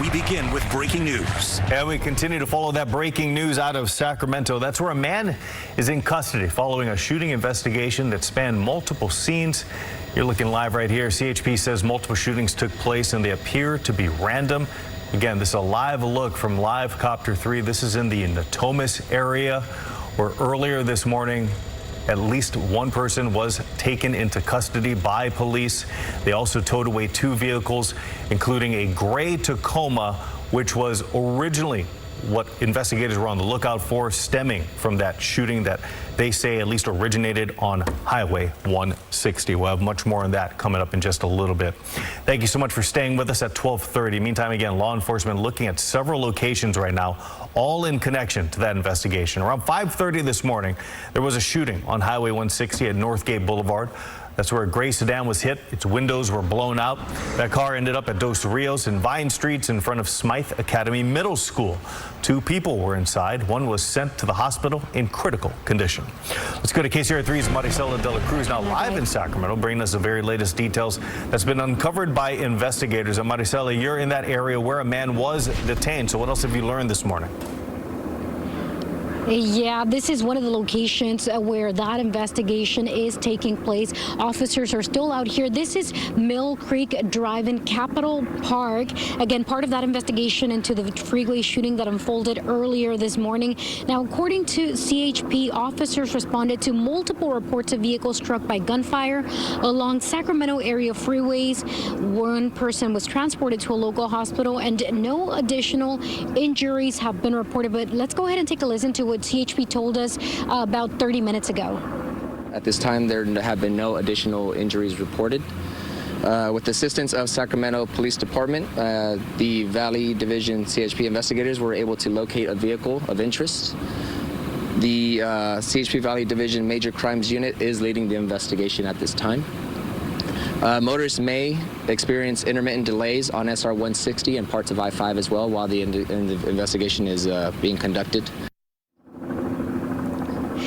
We begin with breaking news. And we continue to follow that breaking news out of Sacramento. That's where a man is in custody following a shooting investigation that spanned multiple scenes. You're looking live right here. CHP says multiple shootings took place and they appear to be random. Again, this is a live look from Live Copter 3. This is in the Natomas area where earlier this morning, at least one person was taken into custody by police. They also towed away two vehicles, including a gray Tacoma, which was originally what investigators were on the lookout for, stemming from that shooting that they say at least originated on Highway 160. We'll have much more on that coming up in just a little bit. Thank you so much for staying with us at 12:30. Meantime, again, law enforcement looking at several locations right now, all in connection to that investigation. Around 5:30 this morning, there was a shooting on Highway 160 at Northgate Boulevard. That's where a gray sedan was hit. Its windows were blown out. That car ended up at Dos Rios and Vine Streets in front of Smythe Academy Middle School. Two people were inside. One was sent to the hospital in critical condition. Let's go to KCRA3's Maricela de la Cruz now live in Sacramento, bringing us the very latest details that's been uncovered by investigators. And Maricela, you're in that area where a man was detained. So what else have you learned this morning? Yeah, this is one of the locations where that investigation is taking place. Officers are still out here. This is Mill Creek Drive in Capitol Park. Again, part of that investigation into the freeway shooting that unfolded earlier this morning. Now, according to CHP, officers responded to multiple reports of vehicles struck by gunfire along Sacramento area freeways. One person was transported to a local hospital and no additional injuries have been reported. But let's go ahead and take a listen to what CHP told us about 30 minutes ago. At this time, there have been no additional injuries reported. With the assistance of Sacramento Police Department, the Valley Division CHP investigators were able to locate a vehicle of interest. The CHP Valley Division Major Crimes Unit is leading the investigation at this time. Motorists may experience intermittent delays on SR 160 and parts of I-5 as well while the investigation is being conducted.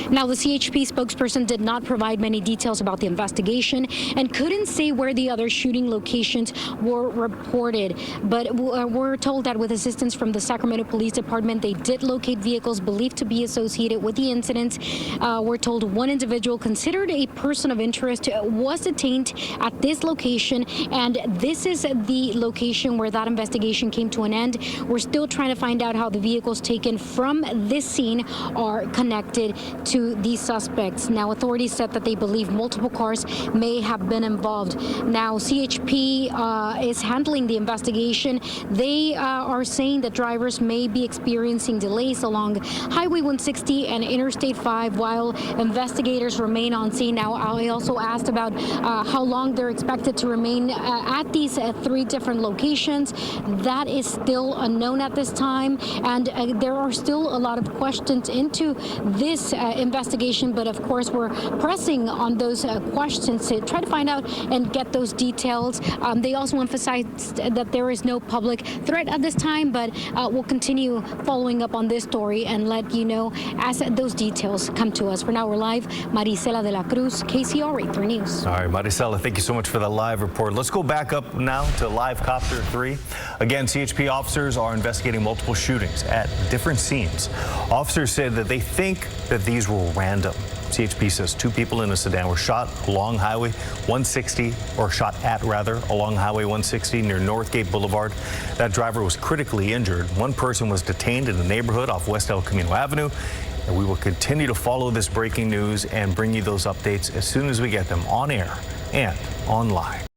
Now, the CHP spokesperson did not provide many details about the investigation and couldn't say where the other shooting locations were reported. But we're told that with assistance from the Sacramento Police Department, they did locate vehicles believed to be associated with the incident. We're told one individual considered a person of interest was detained at this location, and this is the location where that investigation came to an end. We're still trying to find out how the vehicles taken from this scene are connected to these suspects. Now, authorities said that they believe multiple cars may have been involved. Now, CHP is handling the investigation. They are saying that drivers may be experiencing delays along Highway 160 and Interstate 5 while investigators remain on scene. Now, I also asked about how long they're expected to remain at these three different locations. That is still unknown at this time, and there are still a lot of questions into this investigation, but of course we're pressing on those questions to try to find out and get those details. They also emphasized that there is no public threat at this time, but we'll continue following up on this story and let you know as those details come to us. For now, we're live. Maricela de la Cruz, KCRA 3 News. All right, Maricela, thank you so much for that live report. Let's go back up now to Live Copter 3. Again, CHP officers are investigating multiple shootings at different scenes. Officers said that they think that these were random. CHP says two people in a sedan were shot along Highway 160, or shot at rather, along Highway 160 near Northgate Boulevard. That driver was critically injured. One person was detained in the neighborhood off West El Camino Avenue. And we will continue to follow this breaking news and bring you those updates as soon as we get them on air and online.